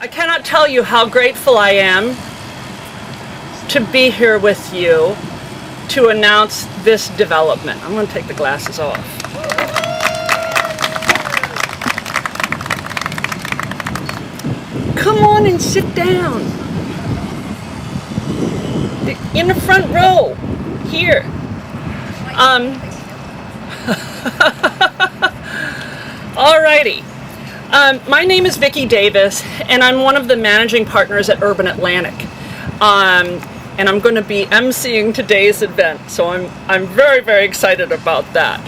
I cannot tell you how grateful I am to be here with you to announce this development. I'm going to take the glasses off. Come on and sit down. In the front row, here. Alrighty. My name is Vicki Davis, and I'm one of the managing partners at Urban Atlantic. And I'm going to be emceeing today's event, so I'm very, very excited about that.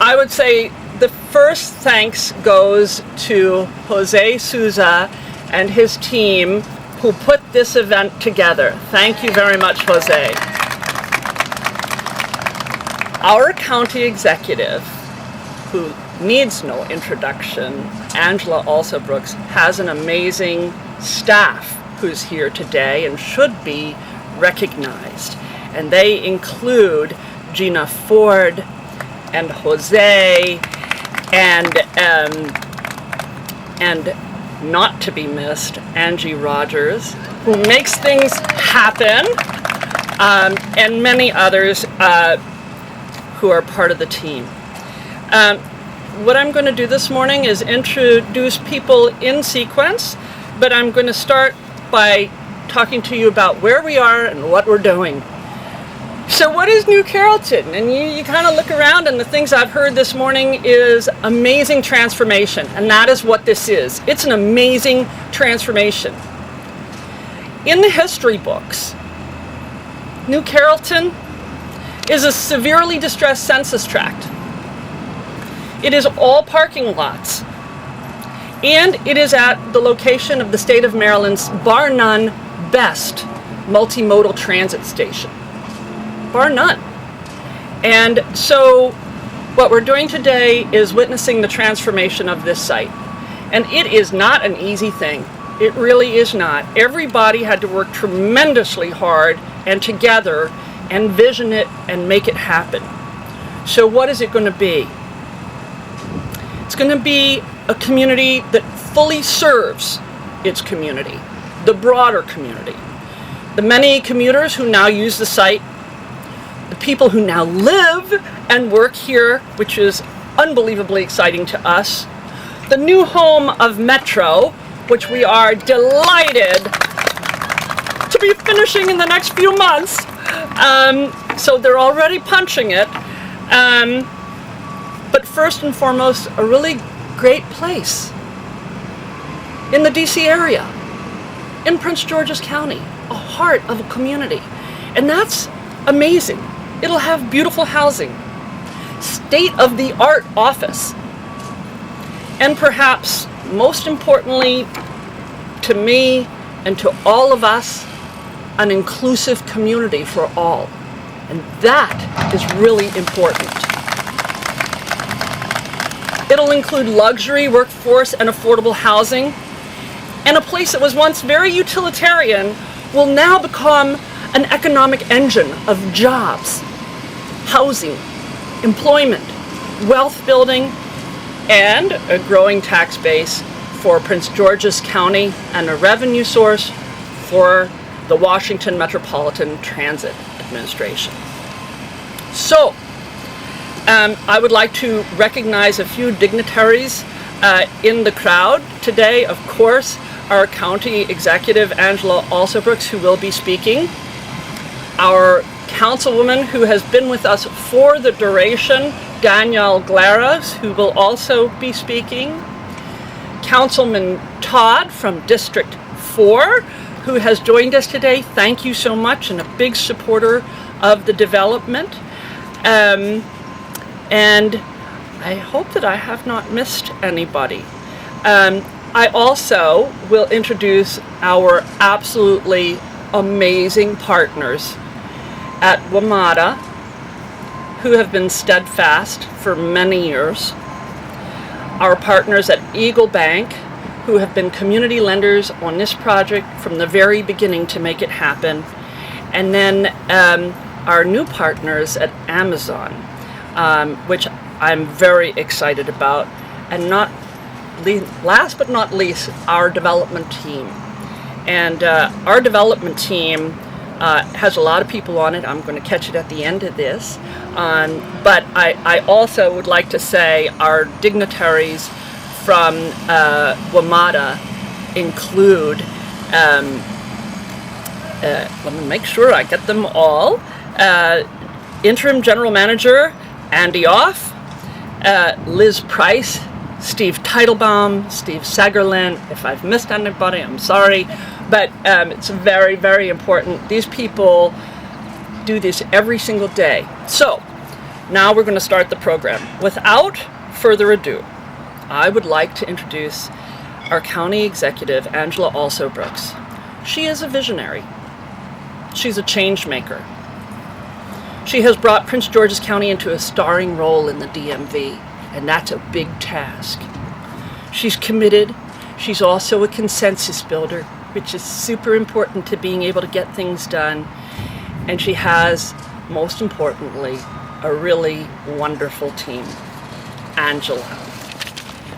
I would say the first thanks goes to Jose Souza and his team who put this event together. Thank you very much, Jose. Our county executive, who needs no introduction, Angela Alsobrooks, has an amazing staff who's here today and should be recognized. And they include Gina Ford and Jose and not to be missed, Angie Rogers, who makes things happen, and many others who are part of the team. What I'm going to do this morning is introduce people in sequence, but I'm going to start by talking to you about where we are and what we're doing. So what is New Carrollton? And you kind of look around, and the things I've heard this morning is amazing transformation, and that is what this is. It's an amazing transformation. In the history books, New Carrollton is a severely distressed census tract. It is all parking lots, and it is at the location of the state of Maryland's bar none best multimodal transit station. Bar none. And so what we're doing today is witnessing the transformation of this site. And it is not an easy thing. It really is not. Everybody had to work tremendously hard and together and vision it and make it happen. So what is it going to be? It's going to be a community that fully serves its community, the broader community. The many commuters who now use the site, the people who now live and work here, which is unbelievably exciting to us, the new home of Metro, which we are delighted to be finishing in the next few months. So they're already punching it. But first and foremost, a really great place in the DC area, in Prince George's County, a heart of a community. And that's amazing. It'll have beautiful housing, state-of-the-art office, and perhaps most importantly to me and to all of us, an inclusive community for all. And that is really important. It'll include luxury, workforce, and affordable housing. And a place that was once very utilitarian will now become an economic engine of jobs, housing, employment, wealth building, and a growing tax base for Prince George's County and a revenue source for the Washington Metropolitan Transit Administration. So, I would like to recognize a few dignitaries in the crowd today. Of course, our county executive, Angela Alsobrooks, who will be speaking. Our councilwoman, who has been with us for the duration, Danielle Glaros, who will also be speaking. Councilman Todd from District 4, who has joined us today. Thank you so much, and a big supporter of the development. And I hope that I have not missed anybody. I also will introduce our absolutely amazing partners at WMATA, who have been steadfast for many years. Our partners at Eagle Bank, who have been community lenders on this project from the very beginning to make it happen. And then our new partners at Amazon, which I'm very excited about, and not last but not least, our development team. And our development team has a lot of people on it. I'm going to catch it at the end of this. But I also would like to say our dignitaries from WMATA include, let me make sure I get them all, Interim General Manager Andy Off, Liz Price, Steve Teitelbaum, Steve Sagerlin. If I've missed anybody, I'm sorry. But it's very, very important. These people do this every single day. So now we're going to start the program. Without further ado, I would like to introduce our county executive, Angela Alsobrooks. She is a visionary. She's a change maker. She has brought Prince George's County into a starring role in the DMV, and that's a big task. She's committed. She's also a consensus builder, which is super important to being able to get things done. And she has, most importantly, a really wonderful team. Angela.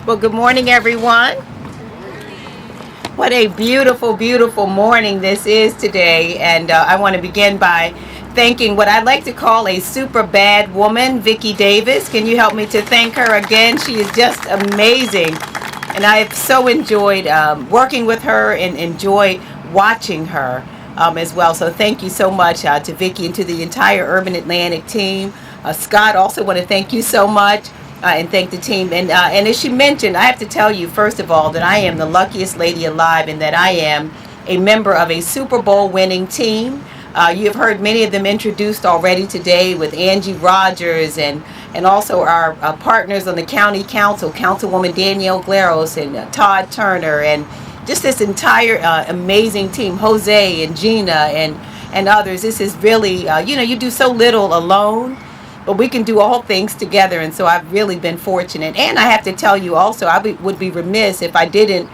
Well, good morning, everyone. What a beautiful, beautiful morning this is today. And I want to begin by thanking what I'd like to call a super bad woman, Vicki Davis. Can you help me to thank her again? She is just amazing. And I have so enjoyed working with her and enjoy watching her as well. So thank you so much to Vicki and to the entire Urban Atlantic team. Scott, also want to thank you so much and thank the team. And as she mentioned, I have to tell you, first of all, that I am the luckiest lady alive and that I am a member of a Super Bowl winning team. You have heard many of them introduced already today with Angie Rogers and also our partners on the county council, Councilwoman Danielle Glaros and Todd Turner, and just this entire amazing team, Jose and Gina and others. This is really, you do so little alone, but we can do all things together, and so I've really been fortunate. And I have to tell you also, I would be remiss if I didn't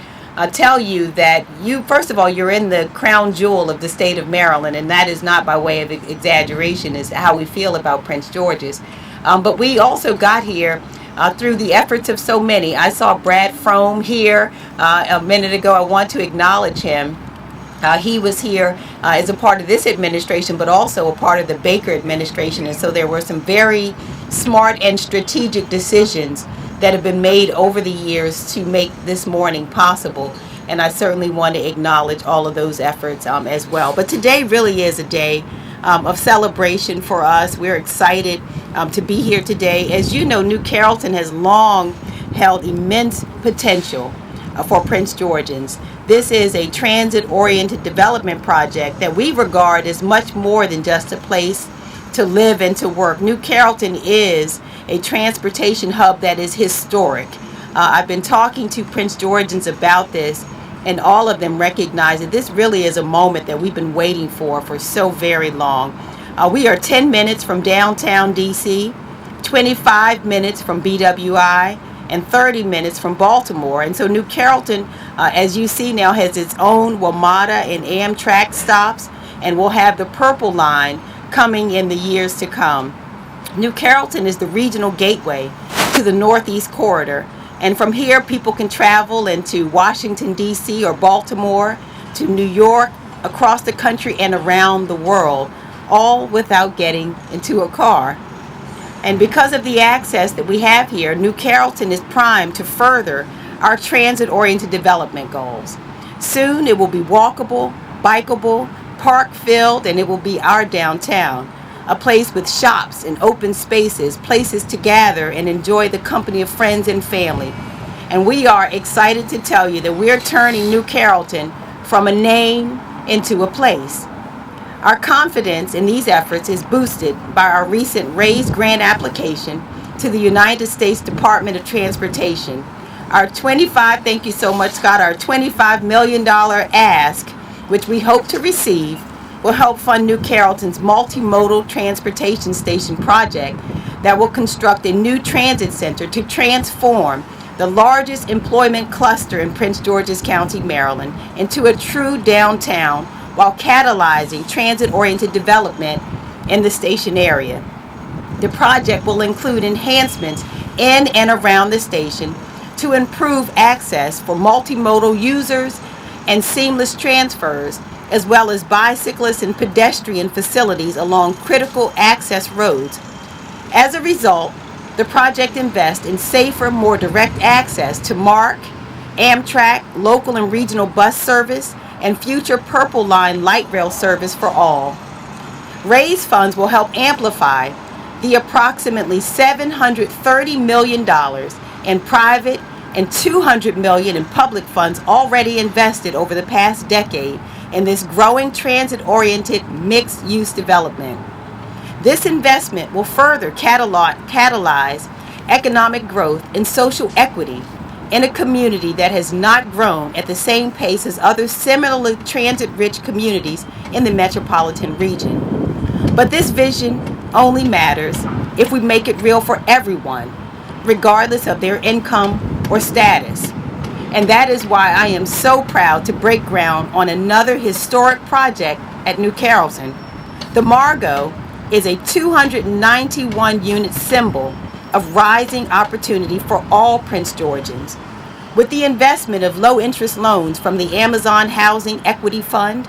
tell you that first of all, you're in the crown jewel of the state of Maryland, and that is not by way of exaggeration, is how we feel about Prince George's. But we also got here through the efforts of so many. I saw Brad Frome here a minute ago. I want to acknowledge him. He was here as a part of this administration, but also a part of the Baker administration. And so there were some very smart and strategic decisions that have been made over the years to make this morning possible. And I certainly want to acknowledge all of those efforts as well. But today really is a day of celebration for us. We're excited to be here today. As you know, New Carrollton has long held immense potential for Prince Georgians. This is a transit-oriented development project that we regard as much more than just a place to live and to work. New Carrollton is a transportation hub that is historic. I've been talking to Prince Georgians about this, and all of them recognize that this really is a moment that we've been waiting for so very long. We are 10 minutes from downtown DC, 25 minutes from BWI, and 30 minutes from Baltimore. And so New Carrollton, as you see now, has its own WMATA and Amtrak stops, and will have the Purple Line coming in the years to come. New Carrollton is the regional gateway to the Northeast Corridor, and from here people can travel into Washington, D.C. or Baltimore, to New York, across the country and around the world, all without getting into a car. And because of the access that we have here, New Carrollton is primed to further our transit-oriented development goals. Soon it will be walkable, bikeable, park-filled, and it will be our downtown, a place with shops and open spaces, places to gather and enjoy the company of friends and family. And we are excited to tell you that we're turning New Carrollton from a name into a place. Our confidence in these efforts is boosted by our recent raised grant application to the United States Department of Transportation. Thank you so much, Scott, our $25 million ask, which we hope to receive, will help fund New Carrollton's multimodal transportation station project that will construct a new transit center to transform the largest employment cluster in Prince George's County, Maryland, into a true downtown while catalyzing transit-oriented development in the station area. The project will include enhancements in and around the station to improve access for multimodal users and seamless transfers, as well as bicyclist and pedestrian facilities along critical access roads. As a result, the project invests in safer, more direct access to MARC, Amtrak, local and regional bus service, and future Purple Line light rail service for all. Raised funds will help amplify the approximately $730 million in private and $200 million in public funds already invested over the past decade in this growing transit-oriented mixed-use development. This investment will further catalyze economic growth and social equity in a community that has not grown at the same pace as other similarly transit-rich communities in the metropolitan region. But this vision only matters if we make it real for everyone, regardless of their income or status. And that is why I am so proud to break ground on another historic project at New Carrollton. The Margaux is a 291-unit symbol of rising opportunity for all Prince Georgians. With the investment of low-interest loans from the Amazon Housing Equity Fund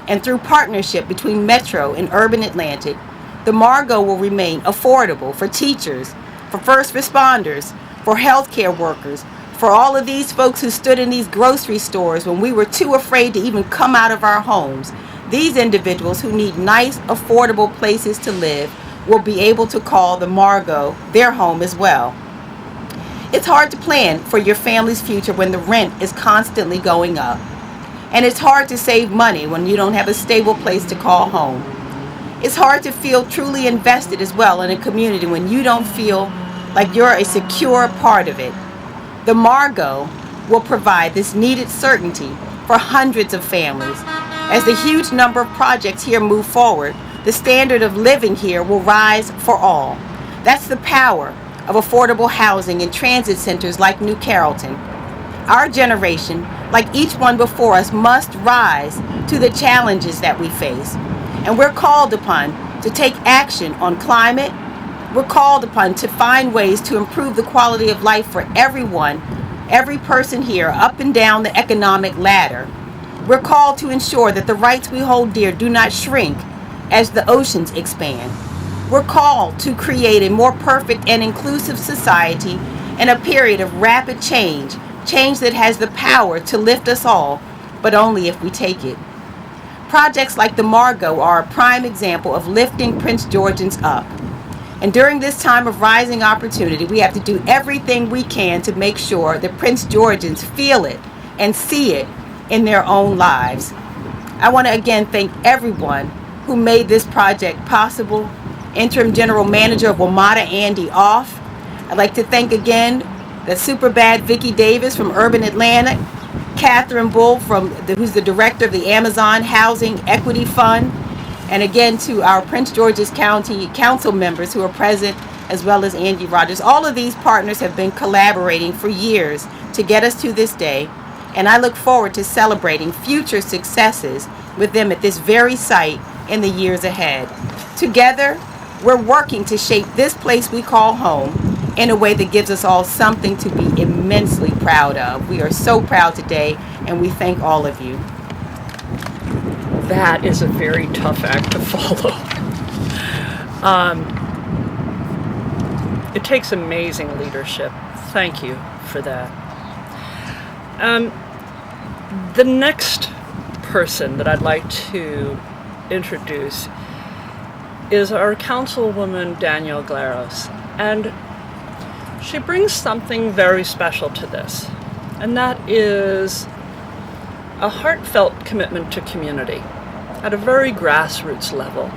and through partnership between Metro and Urban Atlantic, the Margaux will remain affordable for teachers, for first responders, for healthcare workers, for all of these folks who stood in these grocery stores when we were too afraid to even come out of our homes. These individuals who need nice, affordable places to live will be able to call the Margaux their home as well. It's hard to plan for your family's future when the rent is constantly going up. And it's hard to save money when you don't have a stable place to call home. It's hard to feel truly invested as well in a community when you don't feel like you're a secure part of it. The Margaux will provide this needed certainty for hundreds of families. As the huge number of projects here move forward, the standard of living here will rise for all. That's the power of affordable housing in transit centers like New Carrollton. Our generation, like each one before us, must rise to the challenges that we face. And we're called upon to take action on climate. We're called upon to find ways to improve the quality of life for everyone, every person here, up and down the economic ladder. We're called to ensure that the rights we hold dear do not shrink as the oceans expand. We're called to create a more perfect and inclusive society in a period of rapid change that has the power to lift us all, but only if we take it. Projects like the Margaux are a prime example of lifting Prince Georgians up. And during this time of rising opportunity, we have to do everything we can to make sure that Prince Georgians feel it and see it in their own lives. I want to again thank everyone who made this project possible. Interim General Manager of WMATA, Andy Off. I'd like to thank again the super bad Vicki Davis from Urban Atlantic, Catherine Bull who's the director of the Amazon Housing Equity Fund, and again to our Prince George's County Council members who are present, as well as Angie Rogers. All of these partners have been collaborating for years to get us to this day, and I look forward to celebrating future successes with them at this very site in the years ahead. Together, we're working to shape this place we call home in a way that gives us all something to be immensely proud of. We are so proud today, and we thank all of you. That is a very tough act to follow. It takes amazing leadership. Thank you for that. The next person that I'd like to introduce is our Councilwoman Danielle Glaros, and she brings something very special to this, and that is a heartfelt commitment to community at a very grassroots level,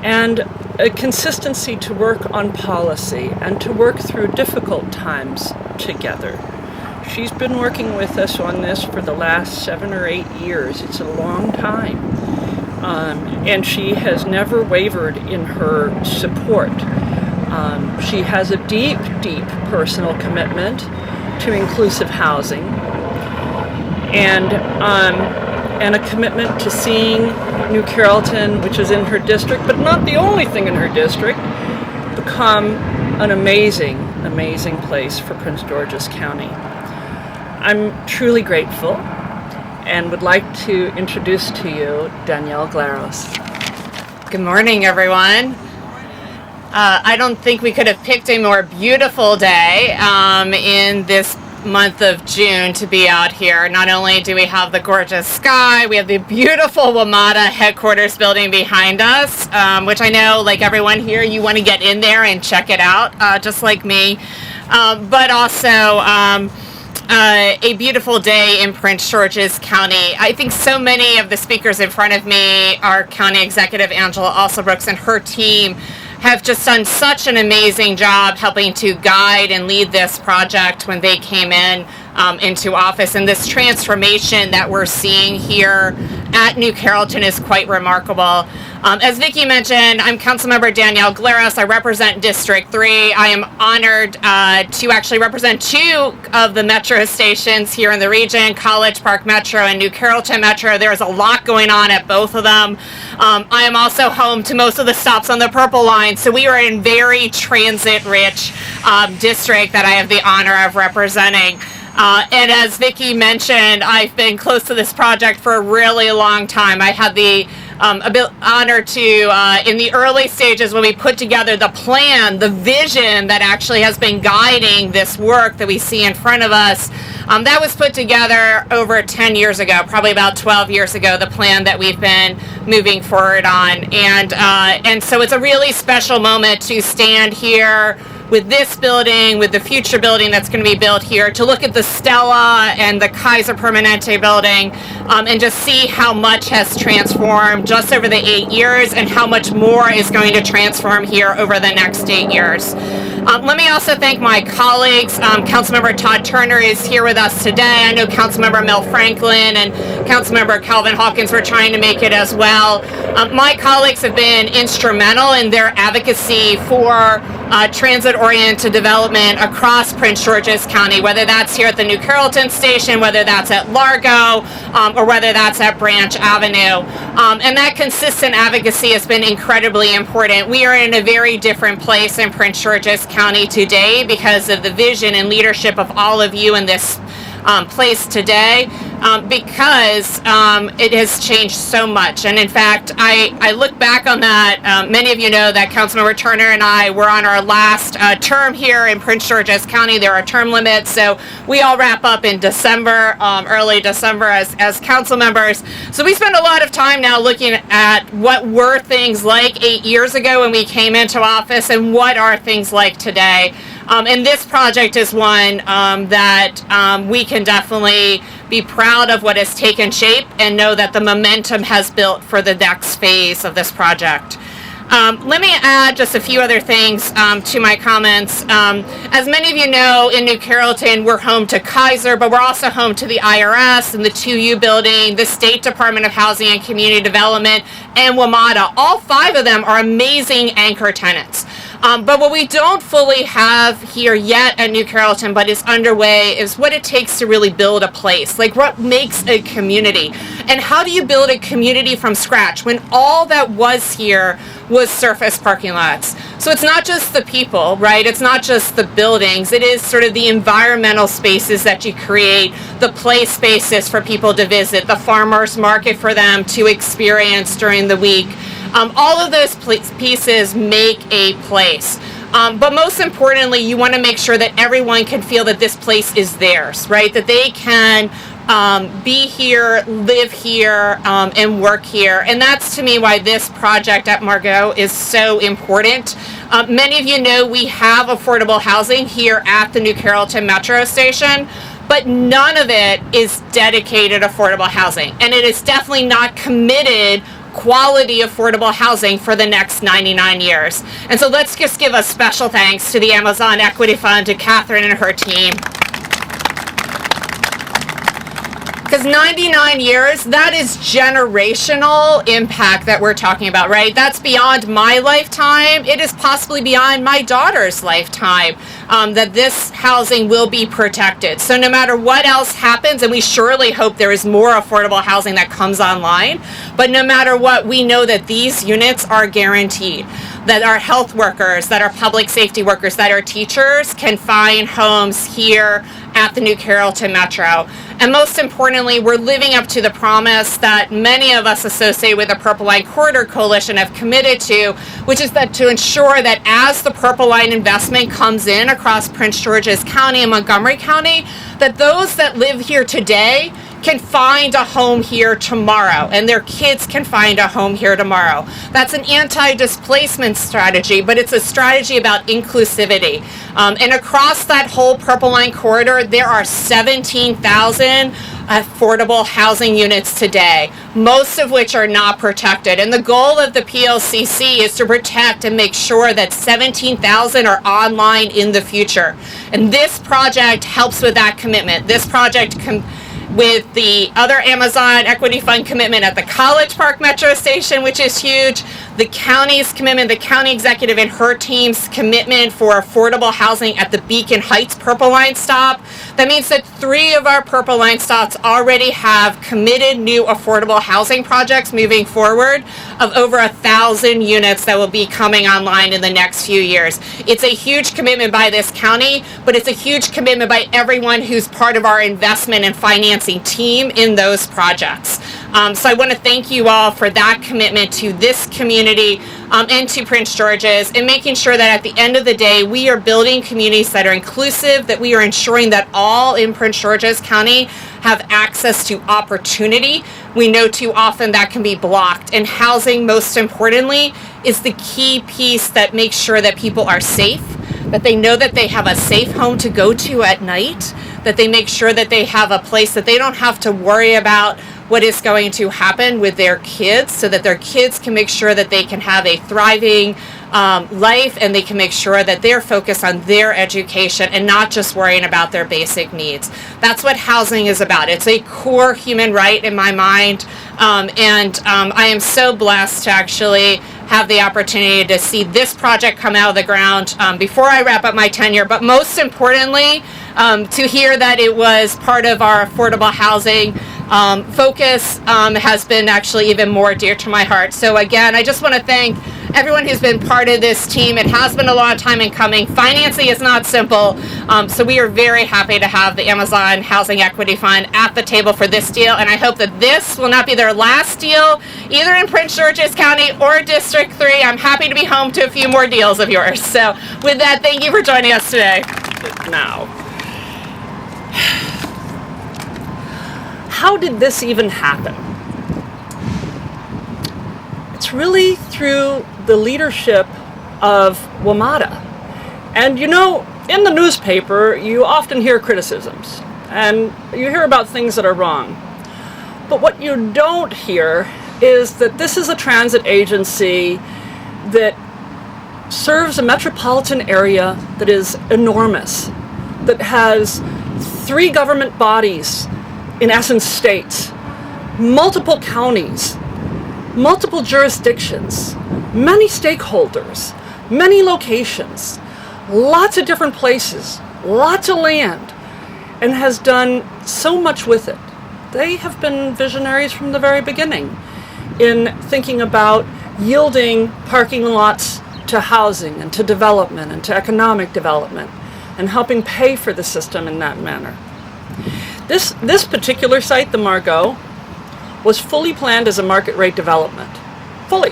and a consistency to work on policy and to work through difficult times together. She's been working with us on this for the last 7 or 8 years. It's a long time. And she has never wavered in her support. She has a deep, deep personal commitment to inclusive housing and a commitment to seeing New Carrollton, which is in her district, but not the only thing in her district, become an amazing amazing place for Prince George's County. I'm truly grateful and would like to introduce to you Danielle Glaros. Good morning, everyone. I don't think we could have picked a more beautiful day in this month of June to be out here. Not only do we have the gorgeous sky, we have the beautiful WMATA headquarters building behind us, which I know, like everyone here, you want to get in there and check it out, just like me. But also a beautiful day in Prince George's County. I think so many of the speakers in front of me, our county executive Angela Alsobrooks and her team, have just done such an amazing job helping to guide and lead this project when they came into office. And this transformation that we're seeing here at New Carrollton is quite remarkable. As Vicki mentioned, I'm Councilmember Danielle Glaros. I represent District 3. I am honored to actually represent two of the metro stations here in the region, College Park Metro and New Carrollton Metro. There's a lot going on at both of them. I am also home to most of the stops on the Purple Line, so we are in very transit-rich district that I have the honor of representing. And as Vicki mentioned, I've been close to this project for a really long time. I had the honor to, in the early stages when we put together the plan, the vision that actually has been guiding this work that we see in front of us, that was put together over 10 years ago, probably about 12 years ago, the plan that we've been moving forward on. And so it's a really special moment to stand here with this building, with the future building that's going to be built here, to look at the Stella and the Kaiser Permanente building, and just see how much has transformed just over the 8 years and how much more is going to transform here over the next 8 years. Let me also thank my colleagues. Councilmember Todd Turner is here with us today. I know Councilmember Mel Franklin and Councilmember Calvin Hawkins were trying to make it as well. My colleagues have been instrumental in their advocacy for transit-oriented development across Prince George's County, whether that's here at the New Carrollton station, whether that's at Largo, or whether that's at Branch Avenue. And that consistent advocacy has been incredibly important. We are in a very different place in Prince George's County today because of the vision and leadership of all of you in this place today, because it has changed so much. And in fact, I look back on that. Many of you know that Councilmember Turner and I were on our last term here in Prince George's County. There are term limits, so we all wrap up in December, early December as council members. So we spend a lot of time now looking at what were things like 8 years ago when we came into office and what are things like today. And this project is one that we can definitely be proud of what has taken shape and know that the momentum has built for the next phase of this project. Let me add just a few other things to my comments. As many of you know, in New Carrollton, we're home to Kaiser, but we're also home to the IRS and the 2U building, the State Department of Housing and Community Development, and WMATA. All five of them are amazing anchor tenants. But what we don't fully have here yet at New Carrollton, but is underway, is what it takes to really build a place. Like, what makes a community? And how do you build a community from scratch when all that was here was surface parking lots? So it's not just the people, right? It's not just the buildings. It is sort of the environmental spaces that you create, the play spaces for people to visit, the farmers market for them to experience during the week. All of those pieces make a place. But most importantly, you want to make sure that everyone can feel that this place is theirs, right? That they can be here, live here, and work here. And that's, to me, why this project at Margaux is so important. Many of you know we have affordable housing here at the New Carrollton Metro Station, but none of it is dedicated affordable housing. And it is definitely not committed quality affordable housing for the next 99 years. And so let's just give a special thanks to the Amazon Equity Fund, to Catherine and her team. Because 99 years, that is generational impact that we're talking about, right? That's beyond my lifetime. It is possibly beyond my daughter's lifetime. that this housing will be protected. So no matter what else happens, and we surely hope there is more affordable housing that comes online, but no matter what, we know that these units are guaranteed, that our health workers, that our public safety workers, that our teachers can find homes here at the New Carrollton Metro. And most importantly, we're living up to the promise that many of us associated with the Purple Line Corridor Coalition have committed to, which is that to ensure that as the Purple Line investment comes in across Prince George's County and Montgomery County, that those that live here today can find a home here tomorrow, and their kids can find a home here tomorrow. That's an anti-displacement strategy, but it's a strategy about inclusivity. And across that whole Purple Line corridor, there are 17,000 affordable housing units today, most of which are not protected. And the goal of the PLCC is to protect and make sure that 17,000 are online in the future. And this project helps with that commitment. This project with the other Amazon Equity Fund commitment at the College Park Metro Station, which is huge, the county's commitment, the county executive and her team's commitment for affordable housing at the Beacon Heights Purple Line stop. That means that 3 of our Purple Line stops already have committed new affordable housing projects moving forward of over 1,000 units that will be coming online in the next few years. It's a huge commitment by this county, but it's a huge commitment by everyone who's part of our investment and financing team in those projects. So I want to thank you all for that commitment to this community and to Prince George's, and making sure that at the end of the day we are building communities that are inclusive, that we are ensuring that all in Prince George's County have access to opportunity. We know too often that can be blocked, and housing, most importantly, is the key piece that makes sure that people are safe, that they know that they have a safe home to go to at night, that they make sure that they have a place that they don't have to worry about what is going to happen with their kids, so that their kids can make sure that they can have a thriving life, and they can make sure that they're focused on their education and not just worrying about their basic needs. That's what housing is about. It's a core human right in my mind, and I am so blessed to actually have the opportunity to see this project come out of the ground before I wrap up my tenure, but most importantly, to hear that it was part of our affordable housing focus has been actually even more dear to my heart. So again, I just want to thank everyone who's been part of this team. It has been a long time in coming. Financing is not simple, so we are very happy to have the Amazon Housing Equity Fund at the table for this deal, and I hope that this will not be their last deal, either in Prince George's County or District 3. I'm happy to be home to a few more deals of yours. So with that, thank you for joining us today. Now, how did this even happen? It's really through the leadership of WMATA. And you know, in the newspaper, you often hear criticisms, and you hear about things that are wrong. But what you don't hear is that this is a transit agency that serves a metropolitan area that is enormous, that has 3 government bodies, in essence states, multiple counties, multiple jurisdictions, many stakeholders, many locations, lots of different places, lots of land, and has done so much with it. They have been visionaries from the very beginning in thinking about yielding parking lots to housing and to development and to economic development, and helping pay for the system in that manner. This particular site, the Margaux, was fully planned as a market rate development. Fully.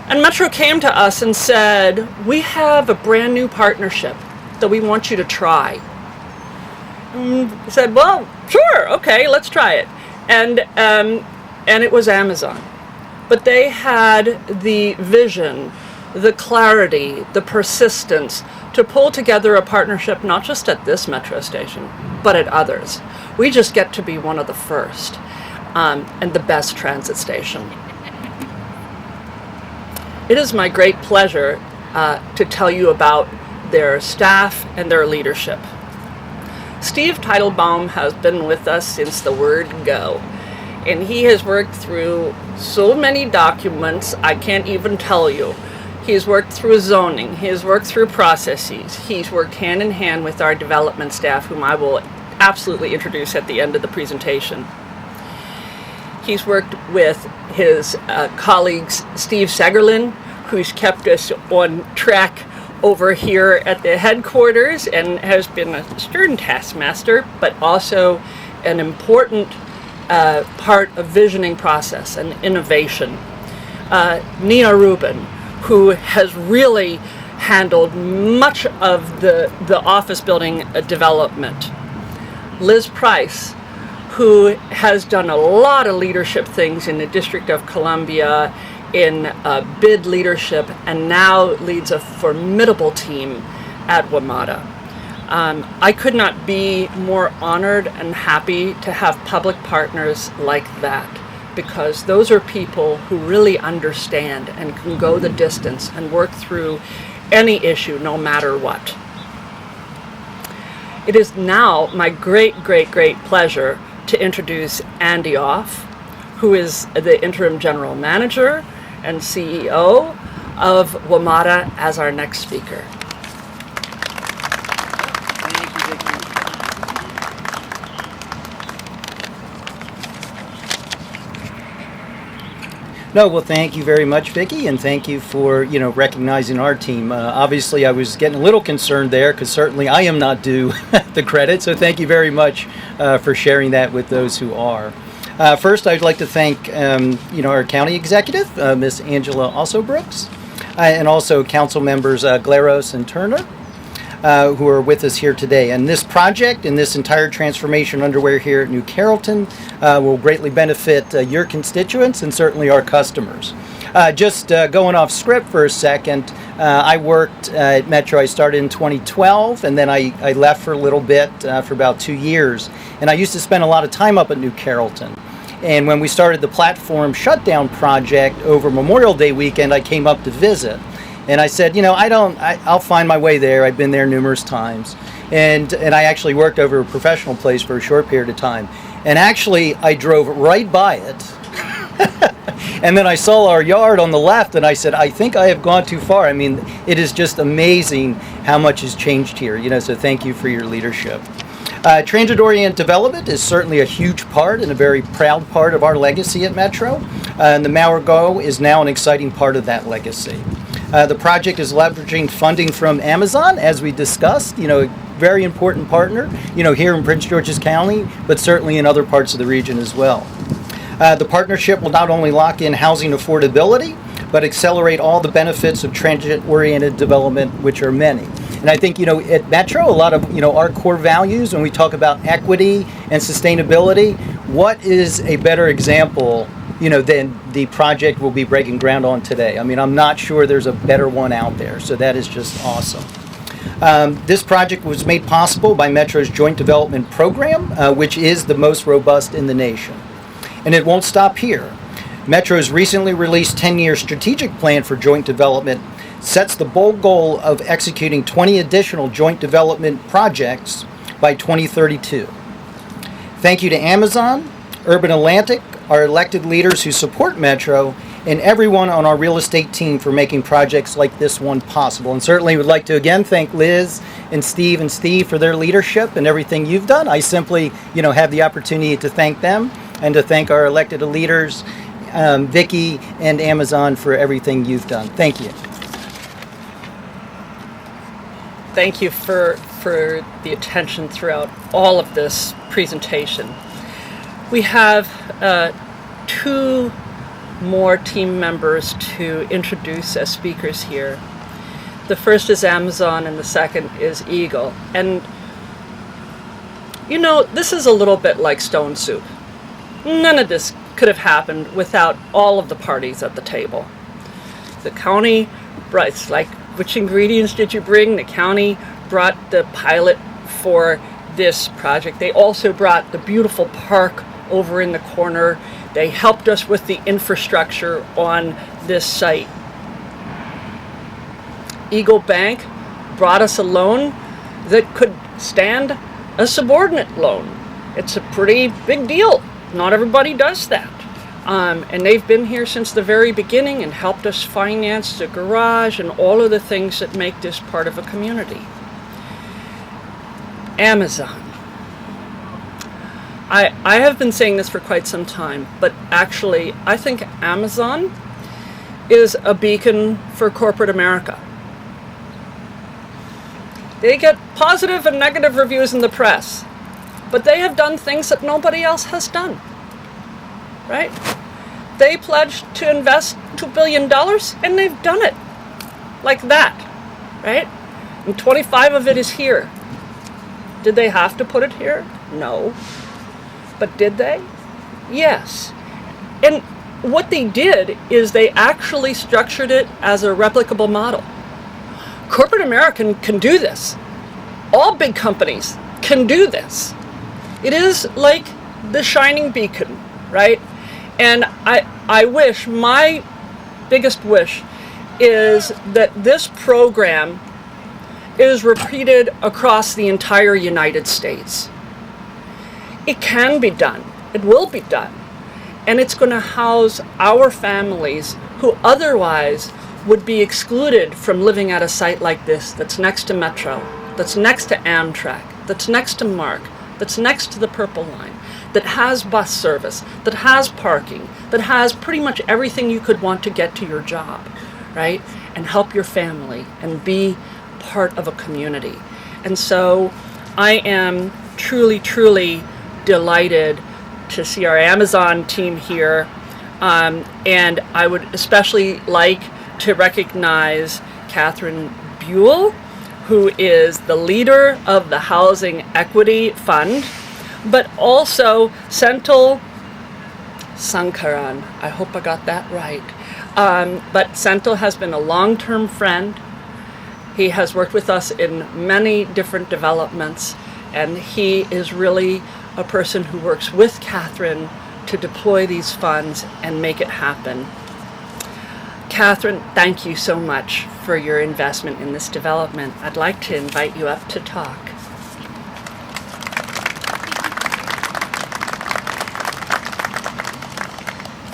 And Metro came to us and said, we have a brand new partnership that we want you to try. And we said, well, sure, okay, let's try it. And it was Amazon. But they had the vision, the clarity, the persistence to pull together a partnership not just at this metro station, but at others. We just get to be one of the first and the best transit station. It is my great pleasure to tell you about their staff and their leadership. Steve Teitelbaum has been with us since the word go, and he has worked through so many documents I can't even tell you. He's worked through zoning. He has worked through processes. He's worked hand in hand with our development staff, whom I will absolutely introduce at the end of the presentation. He's worked with his colleagues, Steve Segerlin, who's kept us on track over here at the headquarters and has been a stern taskmaster, but also an important part of visioning process and innovation. Nina Rubin, who has really handled much of the office building development. Liz Price, who has done a lot of leadership things in the District of Columbia, in bid leadership, and now leads a formidable team at WMATA. I could not be more honored and happy to have public partners like that, because those are people who really understand and can go the distance and work through any issue, no matter what. It is now my great pleasure to introduce Andy Off, who is the interim general manager and CEO of WMATA, as our next speaker. Thank you, Vicki. No, well, thank you very much, Vicki, and thank you for, recognizing our team. Obviously, I was getting a little concerned there because certainly I am not due the credit, so thank you very much for sharing that with those who are. First, I'd like to thank, our county executive, Miss Angela Brooks, and also council members Glaros and Turner, who are with us here today. And this project and this entire transformation underway here at New Carrollton will greatly benefit your constituents and certainly our customers. Just going off script for a second, I worked at Metro. I started in 2012, and then I left for a little bit, for about 2 years. And I used to spend a lot of time up at New Carrollton. And when we started the platform shutdown project over Memorial Day weekend, I came up to visit. And I said, I'll find my way there. I've been there numerous times. And I actually worked over a professional place for a short period of time. And actually, I drove right by it. And then I saw our yard on the left, and I said, I think I have gone too far. I mean, it is just amazing how much has changed here, so thank you for your leadership. Transit-oriented development is certainly a huge part and a very proud part of our legacy at Metro. And the Margaux is now an exciting part of that legacy. The project is leveraging funding from Amazon, as we discussed, a very important partner, here in Prince George's County, but certainly in other parts of the region as well. The partnership will not only lock in housing affordability, but accelerate all the benefits of transit-oriented development, which are many. And I think, at Metro, a lot of, our core values, when we talk about equity and sustainability, what is a better example, than the project we'll be breaking ground on today? I mean, I'm not sure there's a better one out there, so that is just awesome. This project was made possible by Metro's Joint Development Program, which is the most robust in the nation. And it won't stop here. Metro's recently released 10-year strategic plan for joint development sets the bold goal of executing 20 additional joint development projects by 2032. Thank you to Amazon, Urban Atlantic, our elected leaders who support Metro, and everyone on our real estate team for making projects like this one possible. And certainly would like to again thank Liz and Steve for their leadership and everything you've done. I simply, have the opportunity to thank them and to thank our elected leaders, Vicki and Amazon, for everything you've done. Thank you. Thank you for the attention throughout all of this presentation. We have 2 more team members to introduce as speakers here. The first is Amazon and the second is Eagle. And this is a little bit like Stone Soup. None of this could have happened without all of the parties at the table. The county brought, it's like, which ingredients did you bring? The county brought the pilot for this project. They also brought the beautiful park over in the corner. They helped us with the infrastructure on this site. Eagle Bank brought us a loan that could stand a subordinate loan. It's a pretty big deal. Not everybody does that. And they've been here since the very beginning and helped us finance the garage and all of the things that make this part of a community. Amazon. I have been saying this for quite some time, but actually I think Amazon is a beacon for corporate America. They get positive and negative reviews in the press, but they have done things that nobody else has done, right? They pledged to invest $2 billion and they've done it like that, right? And 25 of it is here. Did they have to put it here? No. But did they? Yes. And what they did is they actually structured it as a replicable model. Corporate America can do this. All big companies can do this. It is like the shining beacon, right? And I wish, my biggest wish is that this program is repeated across the entire United States. It can be done. It will be done. And it's going to house our families who otherwise would be excluded from living at a site like this that's next to Metro, that's next to Amtrak, that's next to MARC, that's next to the Purple Line, that has bus service, that has parking, that has pretty much everything you could want to get to your job, right? And help your family and be part of a community. And so I am truly, truly delighted to see our Amazon team here. And I would especially like to recognize Catherine Buell, who is the leader of the Housing Equity Fund, but also Senthil Sankaran. I hope I got that right. But Senthil has been a long-term friend. He has worked with us in many different developments, and he is really a person who works with Catherine to deploy these funds and make it happen. Catherine, thank you so much for your investment in this development. I'd like to invite you up to talk.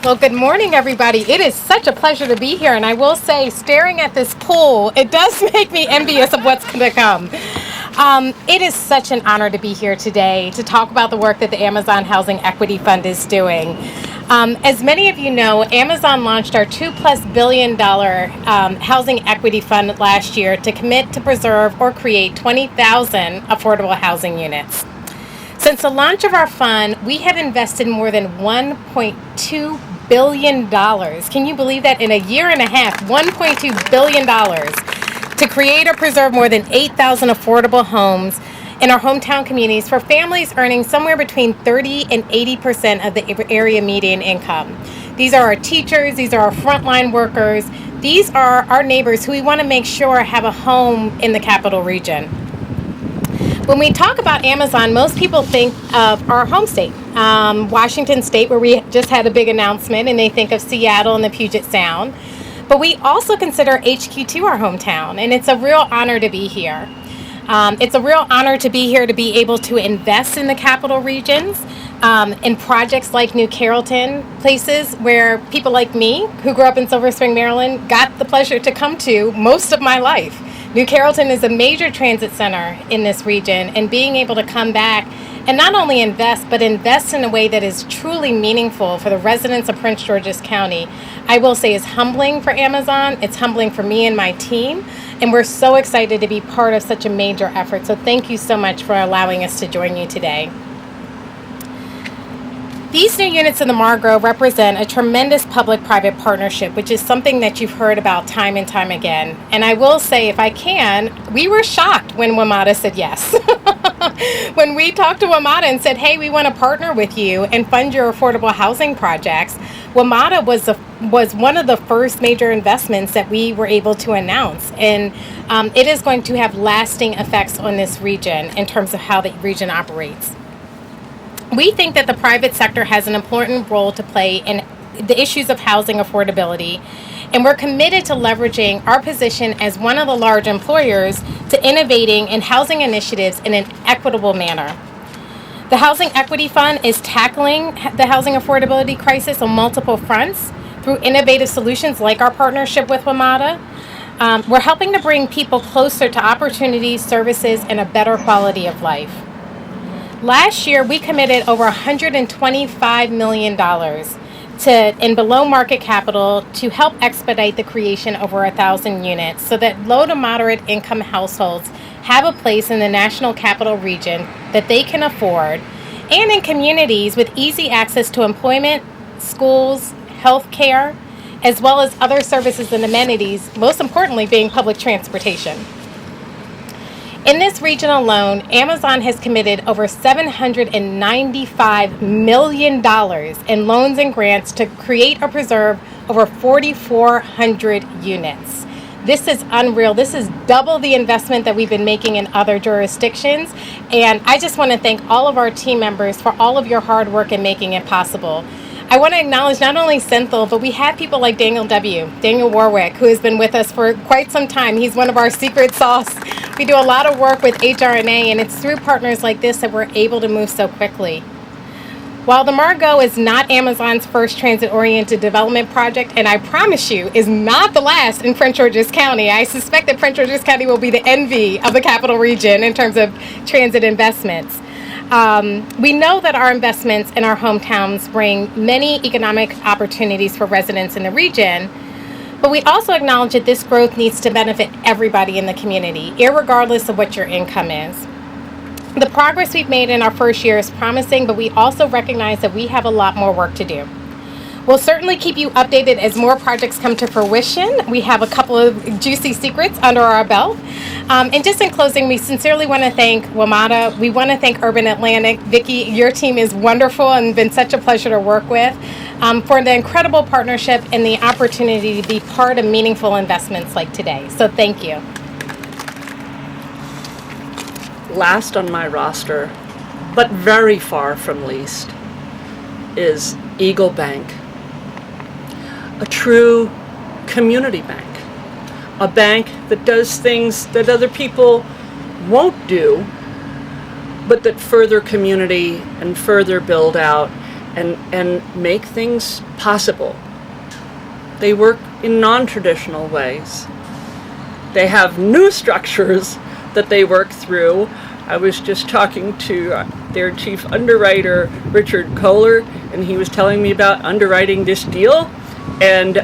Well, good morning, everybody. It is such a pleasure to be here, and I will say, staring at this pool, it does make me envious of what's going to come. It is such an honor to be here today to talk about the work that the Amazon Housing Equity Fund is doing. As many of you know, Amazon launched our $2+ billion Housing Equity Fund last year to commit to preserve or create 20,000 affordable housing units. Since the launch of our fund, we have invested more than $1.2 billion. Can you believe that? In a year and a half, $1.2 billion to create or preserve more than 8,000 affordable homes in our hometown communities for families earning somewhere between 30 and 80% of the area median income. These are our teachers, these are our frontline workers, these are our neighbors who we want to make sure have a home in the capital region. When we talk about Amazon, most people think of our home state, Washington State, where we just had a big announcement, and they think of Seattle and the Puget Sound. But we also consider HQ2 our hometown, and it's a real honor to be here. It's a real honor to be here to be able to invest in the capital regions, in projects like New Carrollton, places where people like me, who grew up in Silver Spring, Maryland, got the pleasure to come to most of my life. New Carrollton is a major transit center in this region, and being able to come back and not only invest, but invest in a way that is truly meaningful for the residents of Prince George's County, I will say is humbling for Amazon. It's humbling for me and my team, and we're so excited to be part of such a major effort. So thank you so much for allowing us to join you today. These new units in the Margaux represent a tremendous public-private partnership, which is something that you've heard about time and time again. And I will say, if I can, we were shocked when WMATA said yes. When we talked to WMATA and said, hey, we want to partner with you and fund your affordable housing projects, WMATA was one of the first major investments that we were able to announce. And it is going to have lasting effects on this region in terms of how the region operates. We think that the private sector has an important role to play in the issues of housing affordability, and we're committed to leveraging our position as one of the large employers to innovating in housing initiatives in an equitable manner. The Housing Equity Fund is tackling the housing affordability crisis on multiple fronts through innovative solutions like our partnership with WMATA. We're helping to bring people closer to opportunities, services, and a better quality of life. Last year, we committed over $125 million in below market capital to help expedite the creation of over 1,000 units so that low to moderate income households have a place in the National Capital Region that they can afford, and in communities with easy access to employment, schools, health care, as well as other services and amenities, most importantly being public transportation. In this region alone, Amazon has committed over $795 million in loans and grants to create or preserve over 4,400 units. This is unreal. This is double the investment that we've been making in other jurisdictions. And I just want to thank all of our team members for all of your hard work in making it possible. I want to acknowledge not only Senthil, but we have people like Daniel Warwick, who has been with us for quite some time. He's one of our secret sauce. We do a lot of work with HRNA, and it's through partners like this that we're able to move so quickly. While the Margaux is not Amazon's first transit-oriented development project, and I promise you is not the last in Prince George's County, I suspect that Prince George's County will be the envy of the Capital Region in terms of transit investments. We know that our investments in our hometowns bring many economic opportunities for residents in the region, but we also acknowledge that this growth needs to benefit everybody in the community, irregardless of what your income is. The progress we've made in our first year is promising, but we also recognize that we have a lot more work to do. We'll certainly keep you updated as more projects come to fruition. We have a couple of juicy secrets under our belt. And just in closing, we sincerely want to thank WMATA. We want to thank Urban Atlantic. Vicki, your team is wonderful and been such a pleasure to work with, for the incredible partnership and the opportunity to be part of meaningful investments like today. So thank you. Last on my roster, but very far from least, is Eagle Bank. A true community bank. A bank that does things that other people won't do, but that further community and further build out and make things possible. They work in non-traditional ways. They have new structures that they work through. I was just talking to their chief underwriter, Richard Kohler, and he was telling me about underwriting this deal and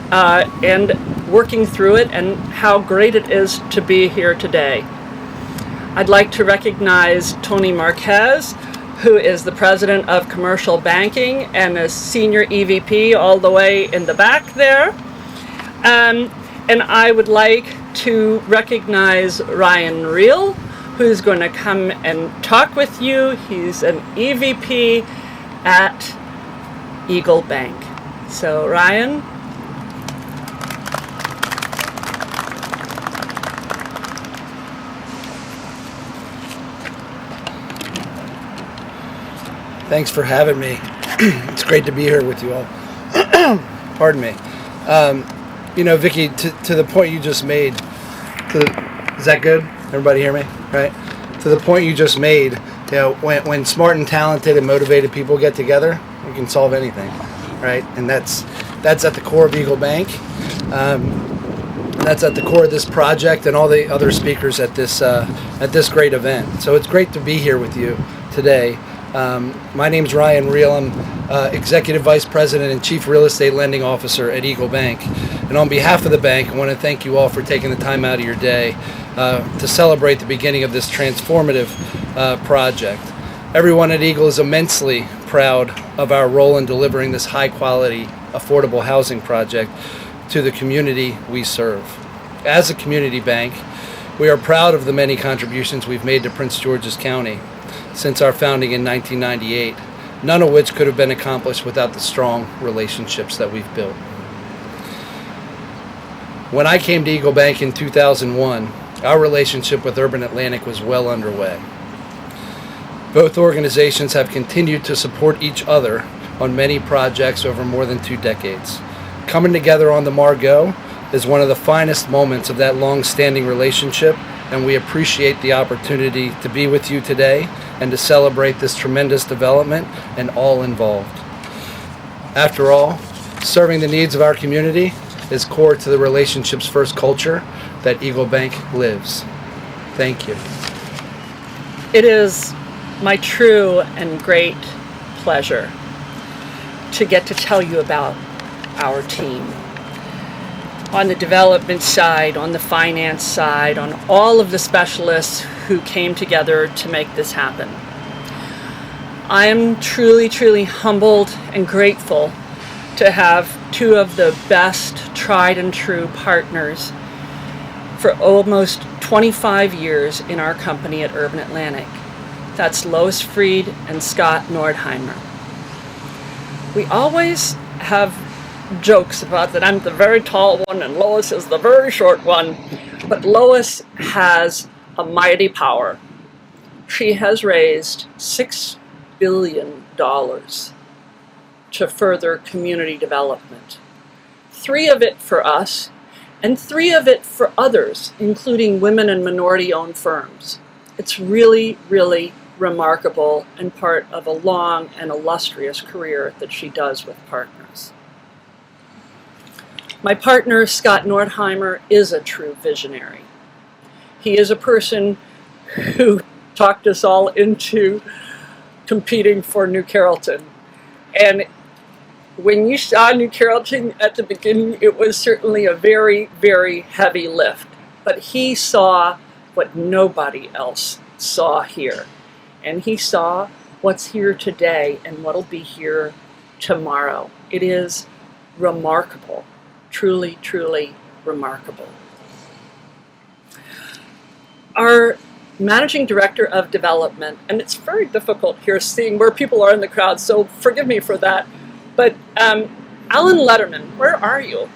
working through it and how great it is to be here today. I'd like to recognize Tony Marquez, who is the president of commercial banking and a senior EVP all the way in the back there. And I would like to recognize Ryan Reel, who's going to come and talk with you. He's an EVP at Eagle Bank. So Ryan. Thanks for having me. It's great to be here with you all. Pardon me. Vicki, to the point you just made, is that good? Everybody hear me? Right? To the point you just made, when smart and talented and motivated people get together, we can solve anything, right? And that's at the core of Eagle Bank. That's at the core of this project and all the other speakers at this great event. So it's great to be here with you today. My name's Ryan Reel. I'm Executive Vice President and Chief Real Estate Lending Officer at Eagle Bank. And on behalf of the bank, I want to thank you all for taking the time out of your day to celebrate the beginning of this transformative project. Everyone at Eagle is immensely proud of our role in delivering this high-quality, affordable housing project to the community we serve. As a community bank, we are proud of the many contributions we've made to Prince George's County since our founding in 1998, none of which could have been accomplished without the strong relationships that we've built. When I came to Eagle Bank in 2001, our relationship with Urban Atlantic was well underway. Both organizations have continued to support each other on many projects over more than 2 decades. Coming together on the Margaux is one of the finest moments of that long-standing relationship and we appreciate the opportunity to be with you today and to celebrate this tremendous development and all involved. After all, serving the needs of our community is core to the relationships first culture that Eagle Bank lives. Thank you. It is my true and great pleasure to get to tell you about our team. On the development side, on the finance side, on all of the specialists who came together to make this happen. I am truly, truly humbled and grateful to have two of the best tried and true partners for almost 25 years in our company at Urban Atlantic. That's Lois Freed and Scott Nordheimer. We always have jokes about that I'm the very tall one and Lois is the very short one, but Lois has a mighty power. She has raised $6 billion to further community development. 3 of it for us, and 3 of it for others, including women and minority-owned firms. It's really, really remarkable and part of a long and illustrious career that she does with partners. My partner, Scott Nordheimer, is a true visionary. He is a person who talked us all into competing for New Carrollton. And when you saw New Carrollton at the beginning, it was certainly a very, very heavy lift. But he saw what nobody else saw here. And he saw what's here today and what'll be here tomorrow. It is remarkable. Truly, truly remarkable. Our Managing Director of Development, and it's very difficult here seeing where people are in the crowd, so forgive me for that, but Alan Letterman, where are you?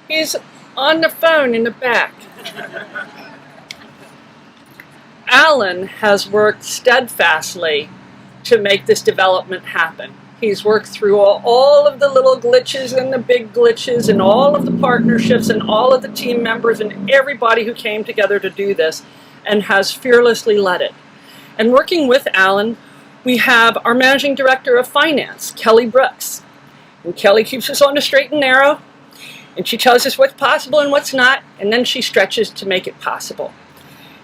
He's on the phone in the back. Alan has worked steadfastly to make this development happen. He's worked through all of the little glitches and the big glitches and all of the partnerships and all of the team members and everybody who came together to do this and has fearlessly led it. And working with Alan, we have our Managing Director of Finance, Kelly Brooks. And Kelly keeps us on the straight and narrow, and she tells us what's possible and what's not, and then she stretches to make it possible.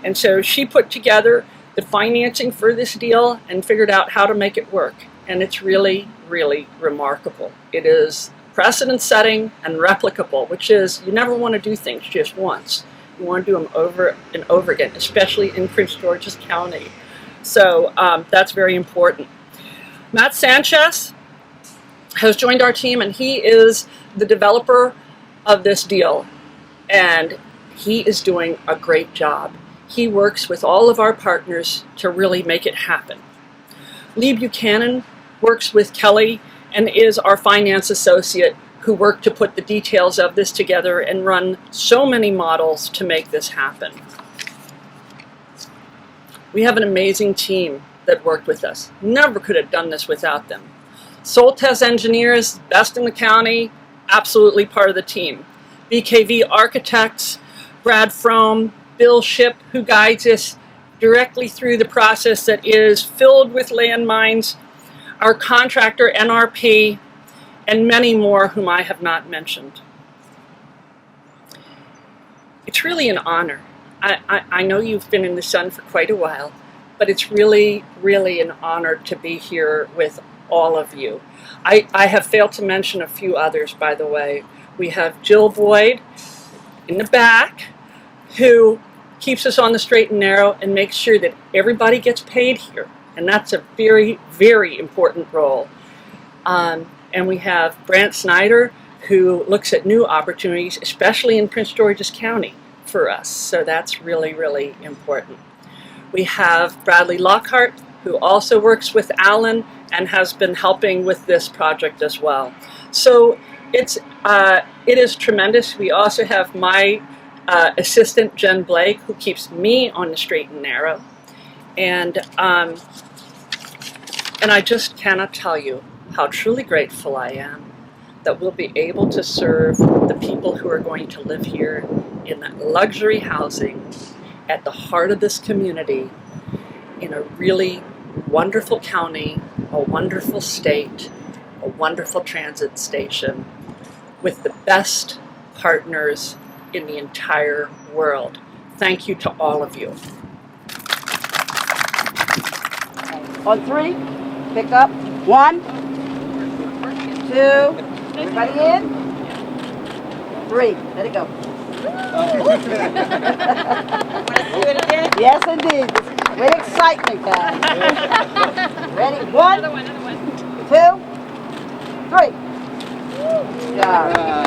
And so she put together the financing for this deal and figured out how to make it work. And it's really, really remarkable. It is precedent-setting and replicable, which is you never want to do things just once. You want to do them over and over again, especially in Prince George's County. So that's very important. Matt Sanchez has joined our team, and he is the developer of this deal. And he is doing a great job. He works with all of our partners to really make it happen. Lee Buchanan works with Kelly and is our finance associate who worked to put the details of this together and run so many models to make this happen. We have an amazing team that worked with us. Never could have done this without them. Soltez Engineers, best in the county, absolutely part of the team. BKV Architects, Brad Frome, Bill Ship, who guides us directly through the process that is filled with landmines, our contractor NRP, and many more whom I have not mentioned. It's really an honor. I know you've been in the sun for quite a while, but it's really, really an honor to be here with all of you. I have failed to mention a few others, by the way. We have Jill Boyd in the back, who keeps us on the straight and narrow and makes sure that everybody gets paid here. And that's a very, very important role. And we have Brant Snyder, who looks at new opportunities, especially in Prince George's County for us. So that's really, really important. We have Bradley Lockhart, who also works with Alan and has been helping with this project as well. So it is tremendous. We also have my assistant, Jen Blake, who keeps me on the straight and narrow. And I just cannot tell you how truly grateful I am that we'll be able to serve the people who are going to live here in that luxury housing at the heart of this community in a really wonderful county, a wonderful state, a wonderful transit station with the best partners in the entire world. Thank you to all of you. On 3, pick up. 1, 2, everybody in? 3, let it go. Want to do it again? Yes, indeed. With excitement, guys. Ready? 1, 2, 3. Good job.